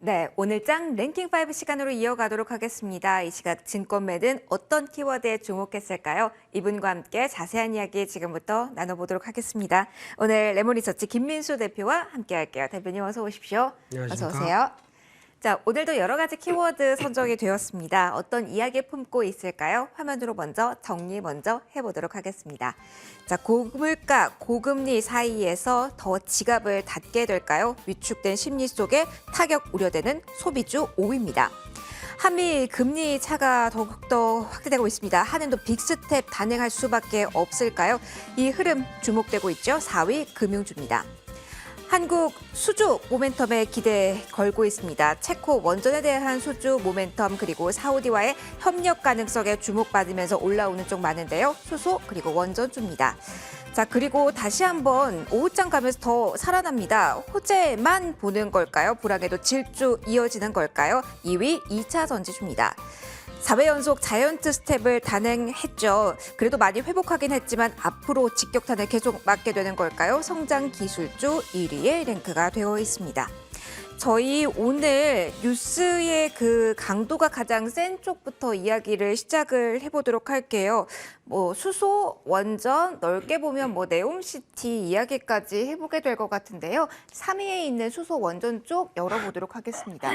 네, 오늘 장 랭킹 5 시간으로 이어가도록 하겠습니다. 이 시각 증권매는 어떤 키워드에 주목했을까요? 이분과 함께 자세한 이야기 지금부터 나눠보도록 하겠습니다. 오늘 레몬리서치 김민수 대표와 함께 할게요. 대표님 어서 오십시오. 안녕하십니까? 어서 오세요. 자, 오늘도 여러 가지 키워드 선정이 되었습니다. 어떤 이야기 품고 있을까요? 화면으로 정리 먼저 해보도록 하겠습니다. 자, 고물가, 고금리 사이에서 더 지갑을 닫게 될까요? 위축된 심리 속에 타격 우려되는 소비주 5위입니다. 한미 금리 차가 더욱더 확대되고 있습니다. 한은도 빅스텝 단행할 수밖에 없을까요? 이 흐름 주목되고 있죠. 4위 금융주입니다. 한국 수주 모멘텀에 기대 걸고 있습니다. 체코 원전에 대한 수주 모멘텀 그리고 사우디와의 협력 가능성에 주목받으면서 올라오는 쪽 많은데요. 수소 그리고 원전주입니다. 자, 그리고 다시 한번 오후장 가면서 더 살아납니다. 호재만 보는 걸까요? 불황에도 질주 이어지는 걸까요? 2위 2차 전지주입니다. 4회 연속 자이언트 스텝을 단행했죠. 그래도 많이 회복하긴 했지만 앞으로 직격탄을 계속 맞게 되는 걸까요? 성장 기술주 1위에 랭크가 되어 있습니다. 저희 오늘 뉴스의 그 강도가 가장 센 쪽부터 이야기를 시작을 해보도록 할게요. 수소, 원전, 넓게 보면 네옴시티 이야기까지 해보게 될 것 같은데요. 3위에 있는 수소, 원전 쪽 열어보도록 하겠습니다.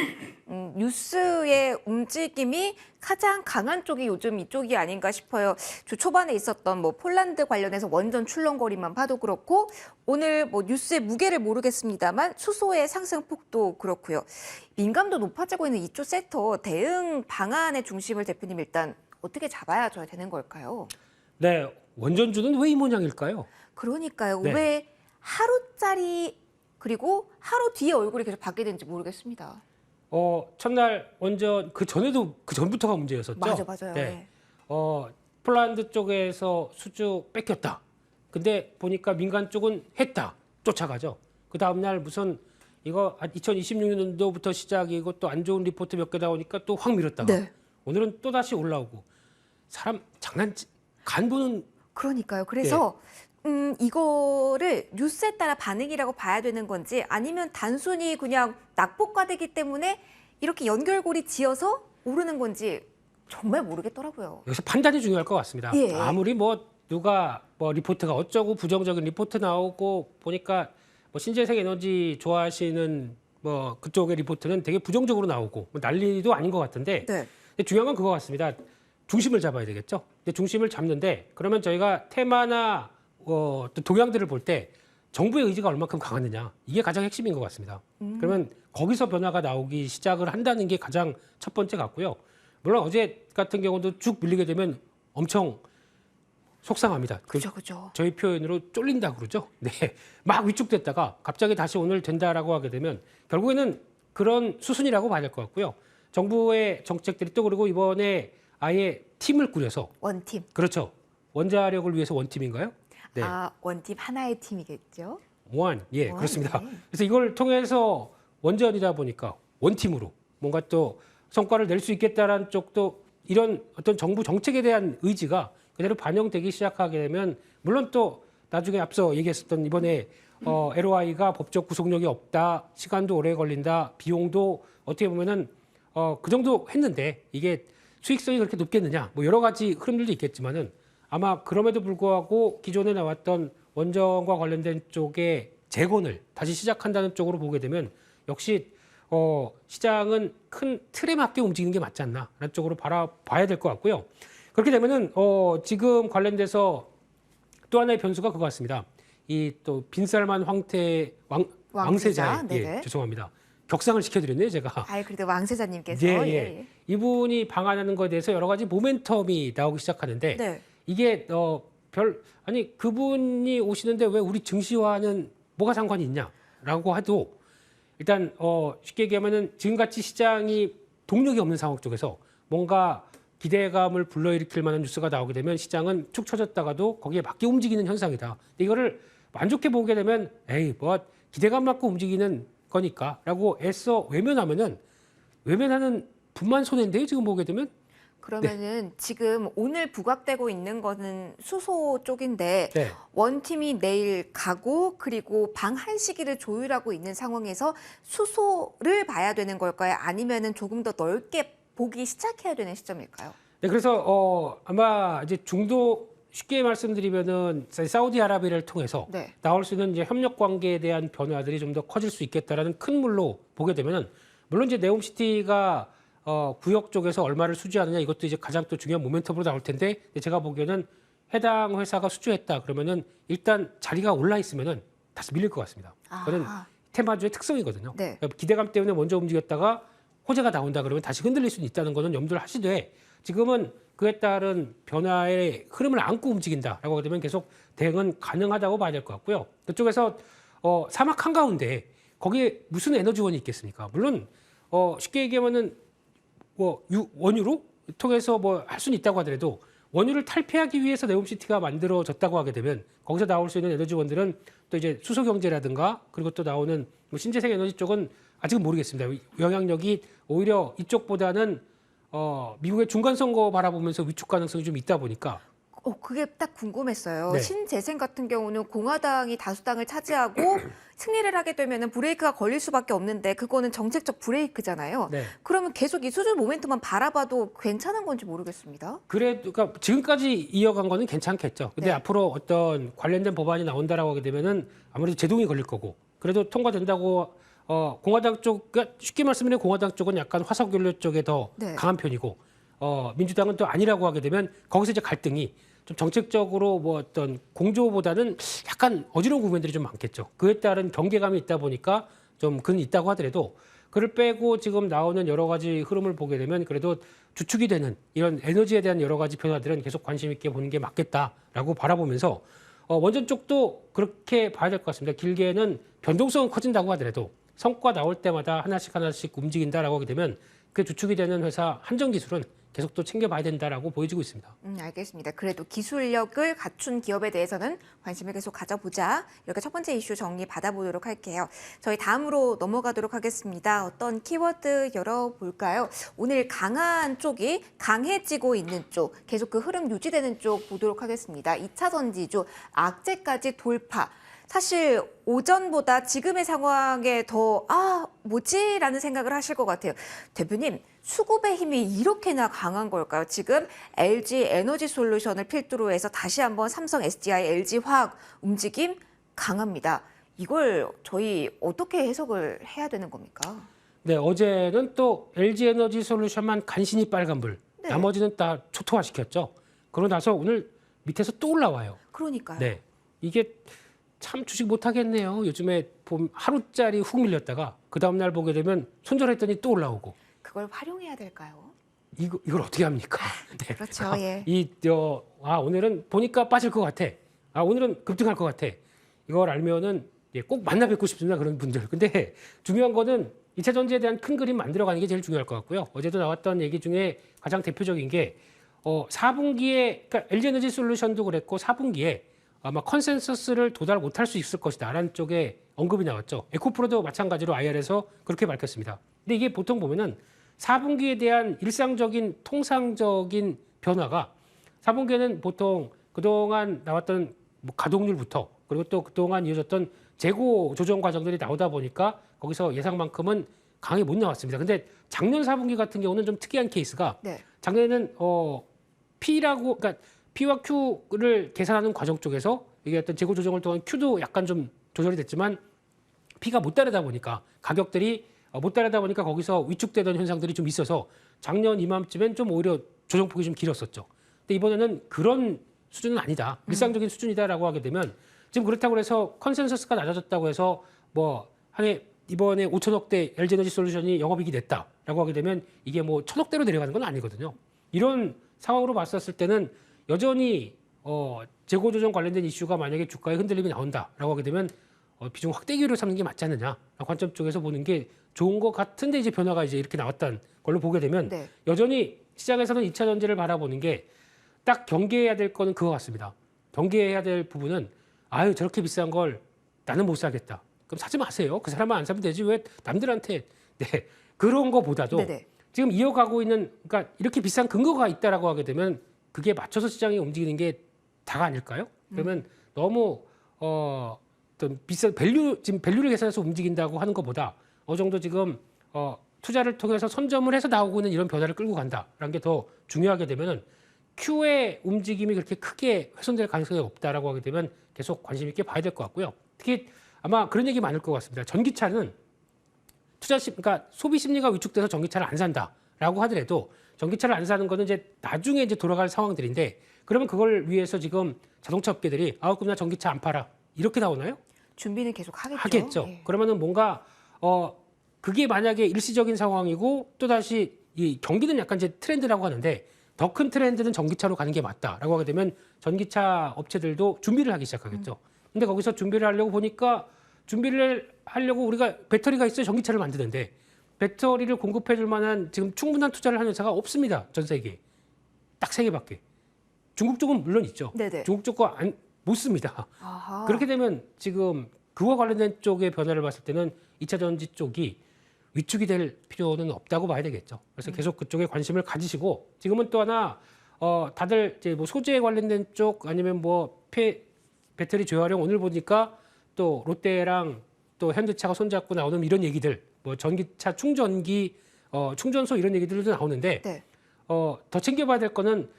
뉴스의 움직임이 가장 강한 쪽이 요즘 이쪽이 아닌가 싶어요. 주 초반에 있었던 폴란드 관련해서 원전 출렁거리만 봐도 그렇고 오늘 뉴스의 무게를 모르겠습니다만 수소의 상승폭도 그렇고요. 민감도 높아지고 있는 이쪽 섹터 대응 방안의 중심을 대표님 일단 어떻게 잡아야 되는 걸까요? 네, 원전주는 왜 이 모양일까요? 그러니까요. 네. 왜 하루짜리 그리고 하루 뒤에 얼굴이 계속 바뀌는지 모르겠습니다. 첫날 원전 그 전부터가 문제였었죠. 맞아요. 네. 폴란드 쪽에서 수주 뺏겼다. 근데 보니까 민간 쪽은 했다. 쫓아가죠. 그 다음 날 무슨 이거 2026년도부터 시작이고 또 안 좋은 리포트 몇 개 나오니까 또 확 밀었다가 네. 오늘은 또 다시 올라오고 사람 간 보는 그러니까요. 그래서 이거를 뉴스에 따라 반응이라고 봐야 되는 건지 아니면 단순히 그냥 낙폭과대기 때문에 이렇게 연결고리 지어서 오르는 건지 정말 모르겠더라고요. 여기서 판단이 중요할 것 같습니다. 예. 아무리 누가 리포트가 어쩌고 부정적인 리포트 나오고 보니까 신재생 에너지 좋아하시는 그쪽의 리포트는 되게 부정적으로 나오고 난리도 아닌 것 같은데 네. 근데 중요한 건 그거 같습니다. 중심을 잡아야 되겠죠. 근데 중심을 잡는데 그러면 저희가 테마나 또 동향들을 볼 때 정부의 의지가 얼마큼 강하느냐 이게 가장 핵심인 것 같습니다. 그러면 거기서 변화가 나오기 시작을 한다는 게 가장 첫 번째 같고요. 물론 어제 같은 경우도 쭉 밀리게 되면 엄청 속상합니다. 그죠. 저희 표현으로 쫄린다 그러죠. 네, 막 위축됐다가 갑자기 다시 오늘 된다라고 하게 되면 결국에는 그런 수순이라고 봐야 될 것 같고요. 정부의 정책들이 또 그리고 이번에 아예 팀을 꾸려서 원팀. 그렇죠. 원자력을 위해서 원팀인가요? 네. 원팀 하나의 팀이겠죠. 예, 원, 그렇습니다. 네. 그래서 이걸 통해서 원전이다 보니까 원팀으로 뭔가 또 성과를 낼 수 있겠다라는 쪽도 이런 어떤 정부 정책에 대한 의지가 그대로 반영되기 시작하게 되면 물론 또 나중에 앞서 얘기했었던 이번에 LOI가 법적 구속력이 없다, 시간도 오래 걸린다, 비용도 어떻게 보면은 그 정도 했는데 이게 수익성이 그렇게 높겠느냐, 여러 가지 흐름들도 있겠지만은 아마 그럼에도 불구하고 기존에 나왔던 원전과 관련된 쪽의 재건을 다시 시작한다는 쪽으로 보게 되면 역시 시장은 큰 틀에 맞게 움직이는 게 맞지 않나라는 쪽으로 바라봐야 될 것 같고요. 그렇게 되면은 지금 관련돼서 또 하나의 변수가 그거 같습니다. 이 또 빈살만 왕세자, 네네. 죄송합니다. 격상을 시켜드렸네요, 제가. 그래도 왕세자님께서 예. 이분이 방한하는 것에 대해서 여러 가지 모멘텀이 나오기 시작하는데 네. 이게 그분이 오시는데 왜 우리 증시와는 뭐가 상관이 있냐라고 해도 일단 쉽게 얘기하면은 지금같이 시장이 동력이 없는 상황 쪽에서 뭔가 기대감을 불러일으킬 만한 뉴스가 나오게 되면 시장은 축 처졌다가도 거기에 맞게 움직이는 현상이다. 이거를 만족해 보게 되면 기대감 맞고 움직이는 거니까라고 애써 외면하는 분만 손해인데요. 지금 보게 되면 그러면은 지금 오늘 부각되고 있는 거는 수소 쪽인데 네. 원팀이 내일 가고 그리고 방 한 시기를 조율하고 있는 상황에서 수소를 봐야 되는 걸까요? 아니면은 조금 더 넓게 보기 시작해야 되는 시점일까요? 네, 그래서 아마 이제 중도 쉽게 말씀드리면은 사우디아라비아를 통해서 네. 나올 수 있는 이제 협력 관계에 대한 변화들이 좀 더 커질 수 있겠다라는 큰 물로 보게 되면은 물론 이제 네옴시티가 구역 쪽에서 얼마를 수주하느냐 이것도 이제 가장 또 중요한 모멘텀으로 나올 텐데 제가 보기에는 해당 회사가 수주했다 그러면은 일단 자리가 올라 있으면은 다시 밀릴 것 같습니다. 그는 테마주의 특성이거든요. 네. 그러니까 기대감 때문에 먼저 움직였다가 호재가 나온다 그러면 다시 흔들릴 수는 있다는 거는 염두를 하시되 지금은 그에 따른 변화의 흐름을 안고 움직인다라고 하게 되면 계속 대응은 가능하다고 봐야 될 것 같고요. 그쪽에서 사막 한가운데 거기에 무슨 에너지원이 있겠습니까? 물론 쉽게 얘기하면은 원유로 통해서 할 수는 있다고 하더라도 원유를 탈피하기 위해서 네옴시티가 만들어졌다고 하게 되면 거기서 나올 수 있는 에너지원들은 또 이제 수소 경제라든가 그리고 또 나오는 신재생 에너지 쪽은 아직은 모르겠습니다. 영향력이 오히려 이쪽보다는 미국의 중간 선거 바라보면서 위축 가능성이 좀 있다 보니까 그게 딱 궁금했어요. 네. 신재생 같은 경우는 공화당이 다수당을 차지하고 승리를 하게 되면은 브레이크가 걸릴 수밖에 없는데 그거는 정책적 브레이크잖아요. 네. 그러면 계속 이 수준 모멘텀만 바라봐도 괜찮은 건지 모르겠습니다. 그래도 그러니까 지금까지 이어간 거는 괜찮겠죠. 근데 네. 앞으로 어떤 관련된 법안이 나온다라고 하게 되면은 아무래도 제동이 걸릴 거고 그래도 통과된다고 공화당 쪽 그러니까 쉽게 말씀드리면 공화당 쪽은 약간 화석연료 쪽에 더 네. 강한 편이고 민주당은 또 아니라고 하게 되면 거기서 이제 갈등이 좀 정책적으로 어떤 공조보다는 약간 어지러운 부분들이 좀 많겠죠. 그에 따른 경계감이 있다 보니까 좀 그는 있다고 하더라도 그를 빼고 지금 나오는 여러 가지 흐름을 보게 되면 그래도 주축이 되는 이런 에너지에 대한 여러 가지 변화들은 계속 관심 있게 보는 게 맞겠다라고 바라보면서 원전 쪽도 그렇게 봐야 될 것 같습니다. 길게는 변동성은 커진다고 하더라도 성과 나올 때마다 하나씩 움직인다라고 하게 되면 그 주축이 되는 회사 한전기술은 계속 또 챙겨봐야 된다라고 보여지고 있습니다. 알겠습니다. 그래도 기술력을 갖춘 기업에 대해서는 관심을 계속 가져보자. 이렇게 첫 번째 이슈 정리 받아보도록 할게요. 저희 다음으로 넘어가도록 하겠습니다. 어떤 키워드 열어볼까요? 오늘 강한 쪽이 강해지고 있는 쪽, 계속 그 흐름 유지되는 쪽 보도록 하겠습니다. 2차 전지주 악재까지 돌파. 사실 오전보다 지금의 상황에 더 뭐지라는 생각을 하실 것 같아요. 대표님, 수급의 힘이 이렇게나 강한 걸까요? 지금 LG 에너지 솔루션을 필두로 해서 다시 한번 삼성, SDI, LG화학 움직임 강합니다. 이걸 저희 어떻게 해석을 해야 되는 겁니까? 네, 어제는 또 LG 에너지 솔루션만 간신히 빨간불, 네. 나머지는 다 초토화시켰죠. 그러고 나서 오늘 밑에서 또 올라와요. 그러니까요. 네, 이게 참 주식 못하겠네요. 요즘에 하루짜리 훅 밀렸다가 그 다음날 보게 되면 손절했더니 또 올라오고. 그걸 활용해야 될까요? 이걸 어떻게 합니까? 네. 그렇죠. 예. 오늘은 보니까 빠질 것 같아. 오늘은 급등할 것 같아. 이걸 알면은 꼭 만나 뵙고 싶습니다. 그런 분들. 근데 중요한 거는 2차 전지에 대한 큰 그림 만들어가는 게 제일 중요할 것 같고요. 어제도 나왔던 얘기 중에 가장 대표적인 게 4분기에 그러니까 LG에너지 솔루션도 그랬고 4분기에 아마 컨센서스를 도달 못할 수 있을 것이다 라는 쪽에 언급이 나왔죠. 에코프로도 마찬가지로 IR에서 그렇게 밝혔습니다. 근데 이게 보통 보면은 4분기에 대한 일상적인 통상적인 변화가 4분기에는 보통 그동안 나왔던 가동률부터 그리고 또 그동안 이어졌던 재고 조정 과정들이 나오다 보니까 거기서 예상만큼은 강하게 못 나왔습니다. 근데 작년 4분기 같은 경우는 좀 특이한 케이스가 네. 작년에는 그러니까 P와 Q를 계산하는 과정 쪽에서 이게 어떤 재고 조정을 통한 Q도 약간 좀 조절이 됐지만 P가 못 따르다 보니까 가격들이 못 따르다 보니까 거기서 위축되던 현상들이 좀 있어서 작년 이맘쯤엔 좀 오히려 조정폭이 좀 길었었죠. 근데 이번에는 그런 수준은 아니다. 일상적인 수준이다라고 하게 되면 지금 그렇다고 해서 컨센서스가 낮아졌다고 해서 한 해 이번에 5천억대 LG에너지 솔루션이 영업이익이 냈다라고 하게 되면 이게 1,000억대로 내려가는 건 아니거든요. 이런 상황으로 봤었을 때는 여전히 재고 조정 관련된 이슈가 만약에 주가에 흔들림이 나온다라고 하게 되면 비중 확대기로 삼는 게 맞지 않느냐 관점 쪽에서 보는 게 좋은 것 같은데 이제 변화가 이제 이렇게 나왔던 걸로 보게 되면 네. 여전히 시장에서는 2차 전지를 바라보는 게 딱 경계해야 될 거는 그거 같습니다. 경계해야 될 부분은 저렇게 비싼 걸 나는 못 사겠다. 그럼 사지 마세요. 그 사람은 안 사면 되지 왜 남들한테 그런 거보다도 네네. 지금 이어가고 있는 그러니까 이렇게 비싼 근거가 있다라고 하게 되면 그게 맞춰서 시장이 움직이는 게 다가 아닐까요? 그러면 너무 어떤 비싼 지금 밸류를 계산해서 움직인다고 하는 것보다 어느 정도 지금 투자를 통해서 선점을 해서 나오고 있는 이런 변화를 끌고 간다라는 게 더 중요하게 되면은 Q의 움직임이 그렇게 크게 훼손될 가능성이 없다라고 하게 되면 계속 관심 있게 봐야 될 것 같고요. 특히 아마 그런 얘기 많을 것 같습니다. 전기차는 그러니까 소비 심리가 위축돼서 전기차를 안 산다라고 하더라도 전기차를 안 사는 거는 이제 나중에 이제 돌아갈 상황들인데 그러면 그걸 위해서 지금 자동차 업계들이 그럼 나 전기차 안 팔아 이렇게 나오나요? 준비는 계속 하겠죠. 하겠죠. 예. 그러면은 뭔가 그게 만약에 일시적인 상황이고 또 다시 이 경기는 약간 이제 트렌드라고 하는데 더 큰 트렌드는 전기차로 가는 게 맞다라고 하게 되면 전기차 업체들도 준비를 하기 시작하겠죠. 근데 거기서 준비를 하려고 보니까 준비를 하려고 우리가 배터리가 있어야 전기차를 만드는데 배터리를 공급해 줄 만한 지금 충분한 투자를 하는 회사가 없습니다. 전 세계에. 딱 3개밖에. 중국 쪽은 물론 있죠. 네네. 중국 쪽 거 못 씁니다. 아하. 그렇게 되면 지금 그와 관련된 쪽의 변화를 봤을 때는 2차 전지 쪽이 위축이 될 필요는 없다고 봐야 되겠죠. 그래서 계속 그쪽에 관심을 가지시고 지금은 또 하나 다들 이제 뭐 소재에 관련된 쪽 아니면 뭐 배터리 재활용 오늘 보니까 또 롯데랑 또 현대차가 손잡고 나오는 이런 얘기들 뭐 전기차 충전기 충전소 이런 얘기들도 나오는데 네. 더 챙겨봐야 될 거는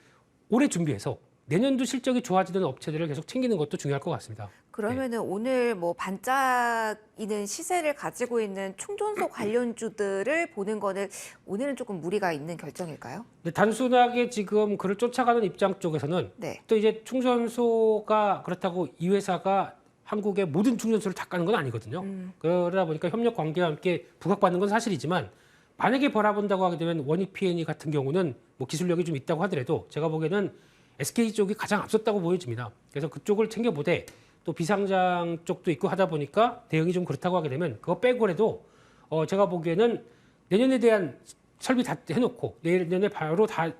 올해 준비해서 내년도 실적이 좋아지는 업체들을 계속 챙기는 것도 중요할 것 같습니다. 그러면은 오늘 뭐 반짝이는 시세를 가지고 있는 충전소 관련주들을 보는 거는 오늘은 조금 무리가 있는 결정일까요? 근데 단순하게 지금 그를 쫓아가는 입장 쪽에서는 네. 또 이제 충전소가 그렇다고 이 회사가 한국의 모든 충전소를 다 까는 건 아니거든요. 그러다 보니까 협력 관계와 함께 부각받는 건 사실이지만 만약에 바라본다고 하게 되면 원익 P&E 같은 경우는 뭐 기술력이 좀 있다고 하더라도 제가 보기에는 SK 쪽이 가장 앞섰다고 보여집니다. 그래서 그쪽을 챙겨보되 또 비상장 쪽도 있고 하다 보니까 대응이 좀 그렇다고 하게 되면 그거 빼고라도 제가 보기에는 내년에 대한 설비 다 해놓고 내년에 바로 다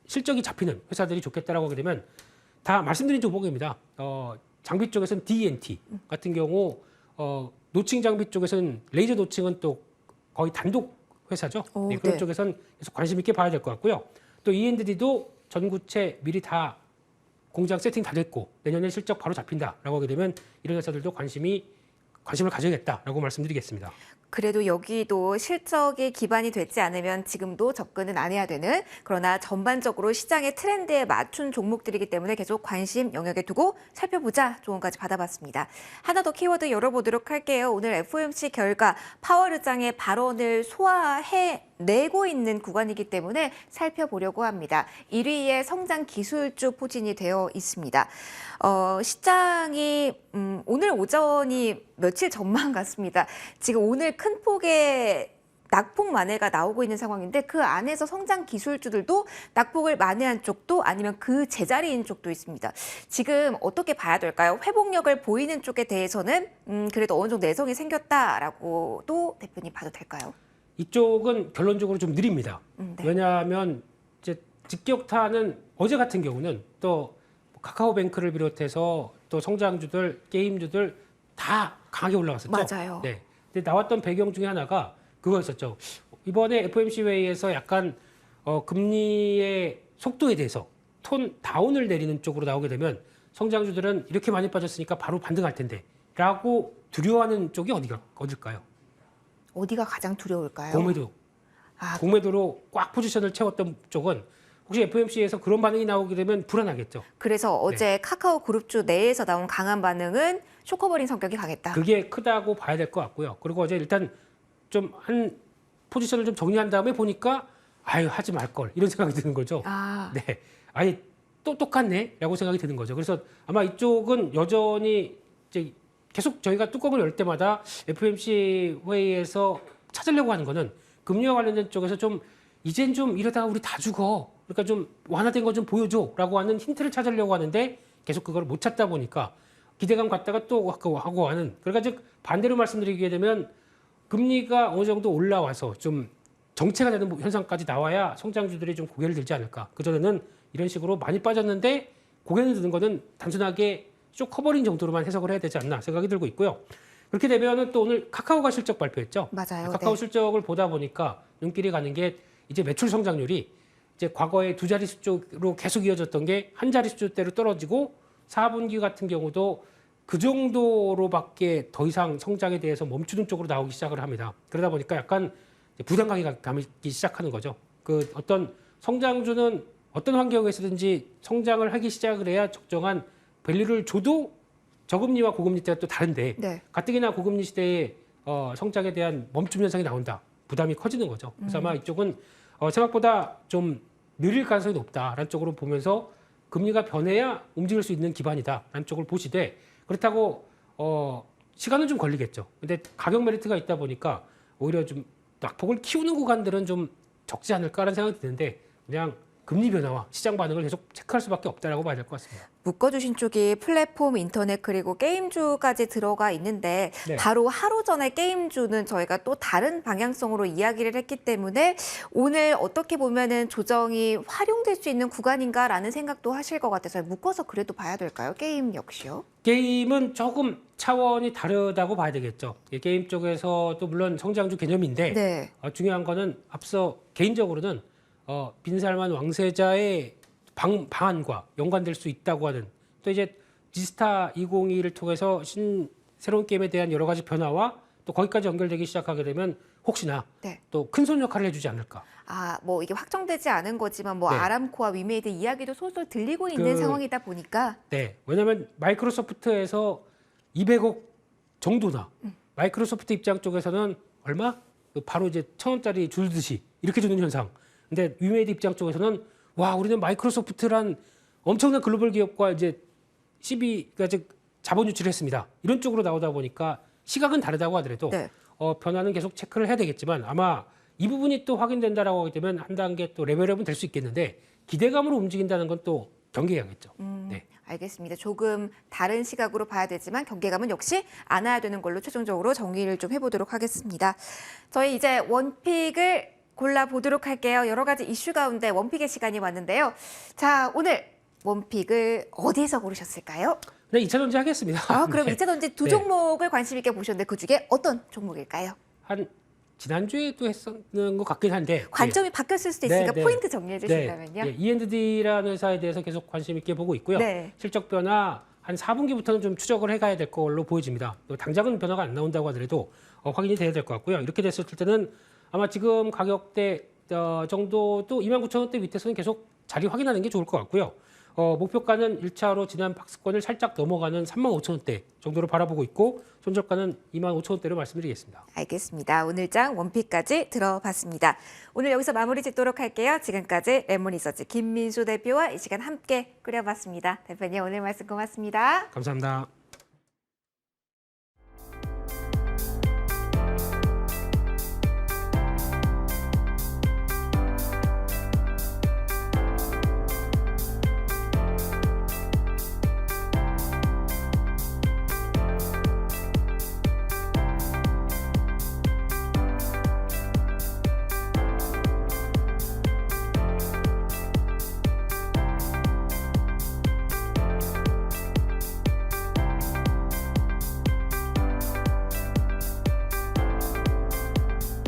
실적이 잡히는 회사들이 좋겠다라고 하게 되면 다 말씀드린 종목입니다. 장비 쪽에서는 D&T 같은 경우 노칭 장비 쪽에서는 레이저 노칭은 또 거의 단독 회사죠. 오, 네, 그런 네. 쪽에서는 계속 관심 있게 봐야 될 것 같고요. 또 E&D도 전구체 미리 다 공장 세팅 다 됐고 내년에 실적 바로 잡힌다라고 하게 되면 이런 회사들도 관심을 가져야겠다라고 말씀드리겠습니다. 그래도 여기도 실적이 기반이 되지 않으면 지금도 접근은 안 해야 되는 그러나 전반적으로 시장의 트렌드에 맞춘 종목들이기 때문에 계속 관심 영역에 두고 살펴보자 조언까지 받아봤습니다. 하나 더 키워드 열어보도록 할게요. 오늘 FOMC 결과 파월 의장의 발언을 소화해내고 있는 구간이기 때문에 살펴보려고 합니다. 1위의 성장 기술주 포진이 되어 있습니다. 시장이 오늘 오전이 며칠 전만 같습니다. 지금 오늘 큰 폭의 낙폭 만회가 나오고 있는 상황인데 그 안에서 성장 기술주들도 낙폭을 만회한 쪽도 아니면 그 제자리인 쪽도 있습니다. 지금 어떻게 봐야 될까요? 회복력을 보이는 쪽에 대해서는 그래도 어느 정도 내성이 생겼다라고도 대표님 봐도 될까요? 이쪽은 결론적으로 좀 느립니다. 네. 왜냐하면 이제 직격타는 어제 같은 경우는 또 카카오뱅크를 비롯해서 또 성장주들, 게임주들 다 강하게 올라갔었죠. 맞아요. 네. 근데 나왔던 배경 중에 하나가 그거였었죠. 이번에 FOMC 회의에서 약간 금리의 속도에 대해서 톤 다운을 내리는 쪽으로 나오게 되면 성장주들은 이렇게 많이 빠졌으니까 바로 반등할 텐데라고 두려워하는 쪽이 어딜까요? 어디가 가장 두려울까요? 공매도. 아. 공매도로 꽉 포지션을 채웠던 쪽은 혹시 FOMC에서 그런 반응이 나오게 되면 불안하겠죠. 그래서 어제 카카오 그룹주 내에서 나온 강한 반응은 쇼커버링 성격이 강했다. 그게 크다고 봐야 될 것 같고요. 그리고 어제 일단 좀 한 포지션을 좀 정리한 다음에 보니까 하지 말 걸 이런 생각이 드는 거죠. 아. 네, 아예 또 똑같네라고 생각이 드는 거죠. 그래서 아마 이쪽은 여전히 이제 계속 저희가 뚜껑을 열 때마다 FOMC 회의에서 찾으려고 하는 거는 금리와 관련된 쪽에서 좀 이젠 좀 이러다가 우리 다 죽어. 그러니까 좀 완화된 거 좀 보여줘라고 하는 힌트를 찾으려고 하는데 계속 그걸 못 찾다 보니까 기대감 갖다가 또 하고 하는. 그러니까 즉 반대로 말씀드리게 되면 금리가 어느 정도 올라와서 좀 정체가 되는 현상까지 나와야 성장주들이 좀 고개를 들지 않을까. 그전에는 이런 식으로 많이 빠졌는데 고개를 드는 거는 단순하게 쇼 커버링 정도로만 해석을 해야 되지 않나 생각이 들고 있고요. 그렇게 되면은 또 오늘 카카오가 실적 발표했죠. 맞아요. 카카오 네. 실적을 보다 보니까 눈길이 가는 게 이제 매출 성장률이 이제 과거에 두 자릿수로 계속 이어졌던 게 한 자릿수대로 떨어지고 4분기 같은 경우도 그 정도로밖에 더 이상 성장에 대해서 멈추는 쪽으로 나오기 시작을 합니다. 그러다 보니까 약간 부담감이 가기 시작하는 거죠. 그 어떤 성장주는 어떤 환경에서든지 성장을 하기 시작을 해야 적정한 밸류를 줘도 저금리와 고금리 때가 또 다른데 네. 가뜩이나 고금리 시대에 성장에 대한 멈춤 현상이 나온다. 부담이 커지는 거죠. 그래서 아마 이쪽은 생각보다 좀 느릴 가능성이 높다라는 쪽으로 보면서 금리가 변해야 움직일 수 있는 기반이다라는 쪽을 보시되 그렇다고 시간은 좀 걸리겠죠. 근데 가격 메리트가 있다 보니까 오히려 좀 낙폭을 키우는 구간들은 좀 적지 않을까라는 생각이 드는데 그냥 금리 변화와 시장 반응을 계속 체크할 수밖에 없다라고 봐야 될 것 같습니다. 묶어주신 쪽이 플랫폼, 인터넷 그리고 게임주까지 들어가 있는데 네. 바로 하루 전에 게임주는 저희가 또 다른 방향성으로 이야기를 했기 때문에 오늘 어떻게 보면은 조정이 활용될 수 있는 구간인가라는 생각도 하실 것 같아서 묶어서 그래도 봐야 될까요? 게임 역시요? 게임은 조금 차원이 다르다고 봐야 되겠죠. 게임 쪽에서도 물론 성장주 개념인데 네. 중요한 거는 앞서 개인적으로는 빈살만 왕세자의 방안과 연관될 수 있다고 하는 또 이제 지스타 2021을 통해서 새로운 게임에 대한 여러 가지 변화와 또 거기까지 연결되기 시작하게 되면 혹시나 네. 또 큰손 역할을 해주지 않을까. 뭐 이게 확정되지 않은 거지만 뭐 네. 아람코와 위메이드 이야기도 솔솔 들리고 있는 상황이다 보니까 네, 왜냐하면 마이크로소프트에서 200억 정도나 마이크로소프트 입장 쪽에서는 얼마? 바로 이제 1,000원짜리 줄듯이 이렇게 주는 현상. 근데 위메이드 입장 쪽에서는 와 우리는 마이크로소프트란 엄청난 글로벌 기업과 이제 그러니까 즉 자본 유치를 했습니다. 이런 쪽으로 나오다 보니까 시각은 다르다고 하더라도 네. 변화는 계속 체크를 해야 되겠지만 아마 이 부분이 또 확인된다라고 하게 되면 한 단계 또 레벨업은 될 수 있겠는데 기대감으로 움직인다는 건 또 경계해야겠죠. 네. 알겠습니다. 조금 다른 시각으로 봐야 되지만 경계감은 역시 안아야 되는 걸로 최종적으로 정리를 좀 해보도록 하겠습니다. 저희 이제 원픽을 골라보도록 할게요. 여러 가지 이슈 가운데 원픽의 시간이 왔는데요. 자, 오늘 원픽을 어디에서 고르셨을까요? 네, 2차 전지 하겠습니다. 그럼 네. 2차 전지 두 네. 종목을 관심 있게 보셨는데 그중에 어떤 종목일까요? 한 지난주에도 했었는 것 같긴 한데 관점이 바뀌었을 수도 있으니까 네. 포인트 정리해 주신다면요. 네. E&D라는 회사에 대해서 계속 관심 있게 보고 있고요. 네. 실적 변화 한 4분기부터는 좀 추적을 해가야 될 걸로 보여집니다. 당장은 변화가 안 나온다고 하더라도 확인이 돼야 될 것 같고요. 이렇게 됐을 때는 아마 지금 가격대 정도도 29,000원대 밑에서는 계속 자리 확인하는 게 좋을 것 같고요. 목표가는 1차로 지난 박스권을 살짝 넘어가는 35,000원대 정도로 바라보고 있고 손절가는 25,000원대로 말씀드리겠습니다. 알겠습니다. 오늘 장 원픽까지 들어봤습니다. 오늘 여기서 마무리 짓도록 할게요. 지금까지 레몬리서치 김민수 대표와 이 시간 함께 꾸려봤습니다. 대표님 오늘 말씀 고맙습니다. 감사합니다.